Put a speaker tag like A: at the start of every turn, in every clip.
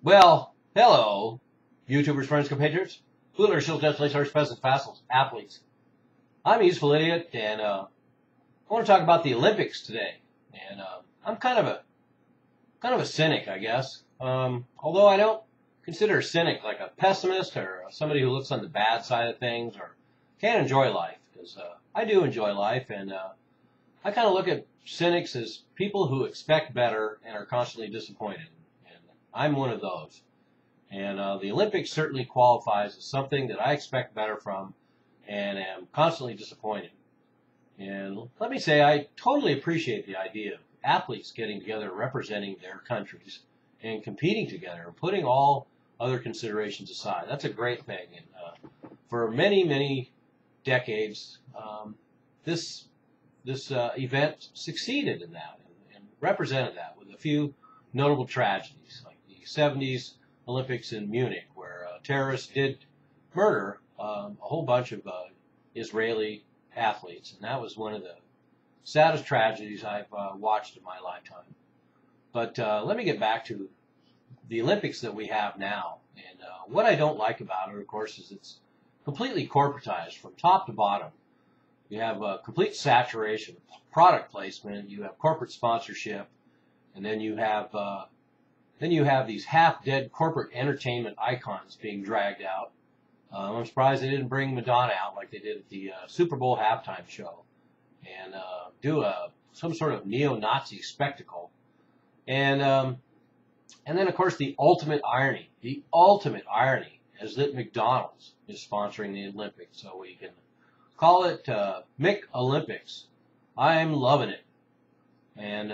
A: Well, hello, YouTubers, friends, compatriots, Hooters, Shills, Deaths, Horse, Peasants, Vassals, Athletes. I'm a useful idiot, and I want to talk about the Olympics today. And I'm kind of a cynic, I guess. Although I don't consider a cynic like a pessimist or somebody who looks on the bad side of things or can't enjoy life, because I do enjoy life, and I kind of look at cynics as people who expect better and are constantly disappointed. And I'm one of those. And the Olympics certainly qualifies as something that I expect better from and am constantly disappointed. And let me say, I totally appreciate the idea of athletes getting together, representing their countries, and competing together, and putting all other considerations aside. That's a great thing. And for many, many decades, this event succeeded in that and represented that with a few notable tragedies, like the 70s Olympics in Munich, where terrorists did murder a whole bunch of Israeli athletes, and that was one of the saddest tragedies I've watched in my lifetime. But let me get back to the Olympics that we have now. And what I don't like about it, of course, is it's completely corporatized from top to bottom. You have a complete saturation of product placement. You have corporate sponsorship, and then you have these half-dead corporate entertainment icons being dragged out. I'm surprised they didn't bring Madonna out like they did at the Super Bowl halftime show and do some sort of neo-Nazi spectacle. And then, of course, the ultimate irony is that McDonald's is sponsoring the Olympics, so we can call it Mick Olympics. I'm loving it. And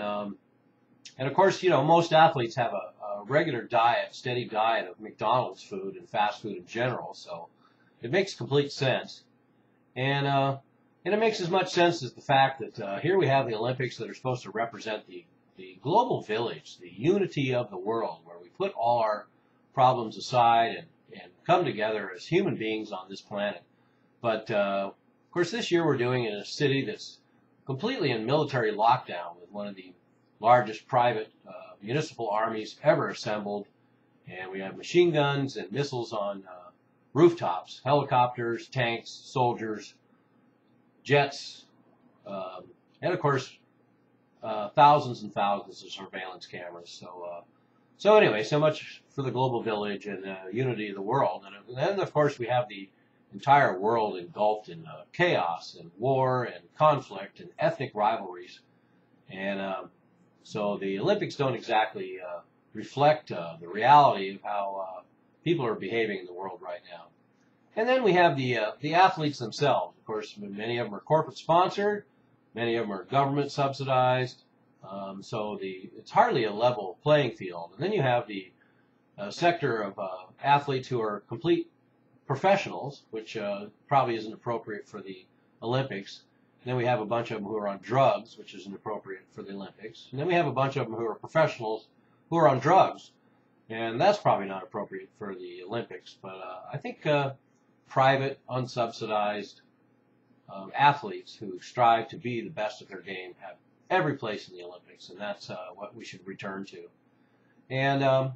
A: of course, you know, most athletes have a regular diet, steady diet of McDonald's food and fast food in general, so it makes complete sense. And it makes as much sense as the fact that here we have the Olympics that are supposed to represent the global village, the unity of the world, where we put all our problems aside and come together as human beings on this planet. But of course, this year we're doing it in a city that's completely in military lockdown with one of the largest private municipal armies ever assembled. And we have machine guns and missiles on rooftops, helicopters, tanks, soldiers, jets, and of course, thousands and thousands of surveillance cameras. So anyway, so much for the global village and unity of the world. And then, of course, we have the entire world engulfed in chaos and war and conflict and ethnic rivalries. And so the Olympics don't exactly reflect the reality of how people are behaving in the world right now. And then we have the athletes themselves. Of course, many of them are corporate sponsored, many of them are government subsidized. So it's hardly a level playing field. And then you have the sector of athletes who are complete professionals, which probably isn't appropriate for the Olympics. And then we have a bunch of them who are on drugs, which isn't appropriate for the Olympics. And then we have a bunch of them who are professionals who are on drugs, and that's probably not appropriate for the Olympics. But I think private, unsubsidized athletes who strive to be the best at their game have every place in the Olympics, and that's what we should return to. And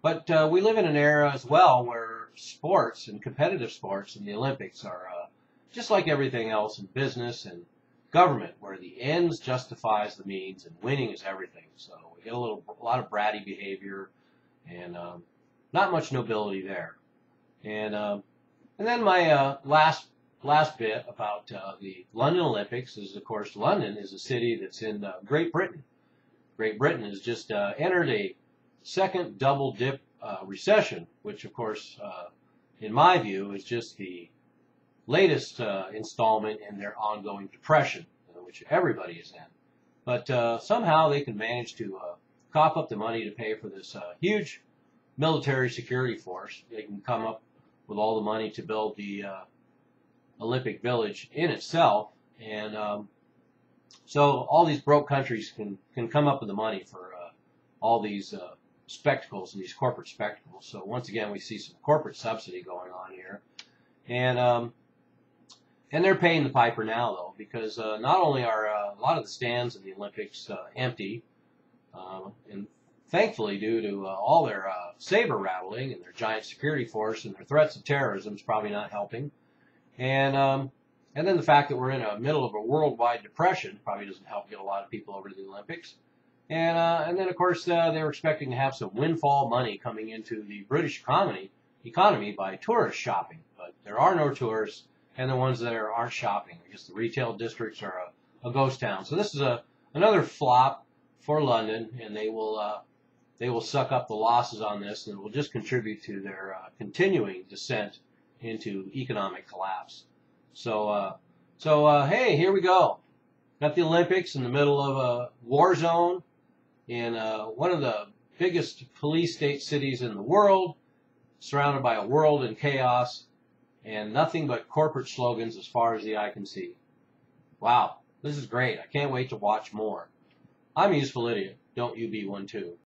A: but we live in an era as well where sports and competitive sports in the Olympics are just like everything else in business and government, where the ends justifies the means and winning is everything. So we get a lot of bratty behavior and not much nobility there. And then my last bit about the London Olympics is, of course, London is a city that's in Great Britain. Great Britain has just entered a second double dip recession, which, of course, in my view, is just the latest installment in their ongoing depression, which everybody is in. But somehow they can manage to cough up the money to pay for this huge military security force. They can come up with all the money to build the Olympic Village in itself, and so all these broke countries can come up with the money for all these spectacles and these corporate spectacles. So once again, we see some corporate subsidy going on here, and they're paying the piper now, though, because not only are a lot of the stands in the Olympics empty, and thankfully, due to all their saber rattling and their giant security force and their threats of terrorism, is probably not helping. And then the fact that we're in the middle of a worldwide depression probably doesn't help get a lot of people over to the Olympics. And then, of course, they were expecting to have some windfall money coming into the British economy by tourist shopping. But there are no tourists, and the ones that aren't shopping. I guess the retail districts are a ghost town. So this is another flop for London, and they will suck up the losses on this, and it will just contribute to their continuing descent into economic collapse. So hey, here we go. Got the Olympics in the middle of a war zone in one of the biggest police state cities in the world, surrounded by a world in chaos, and nothing but corporate slogans as far as the eye can see. Wow, this is great. I can't wait to watch more. I'm a useful idiot. Don't you be one too.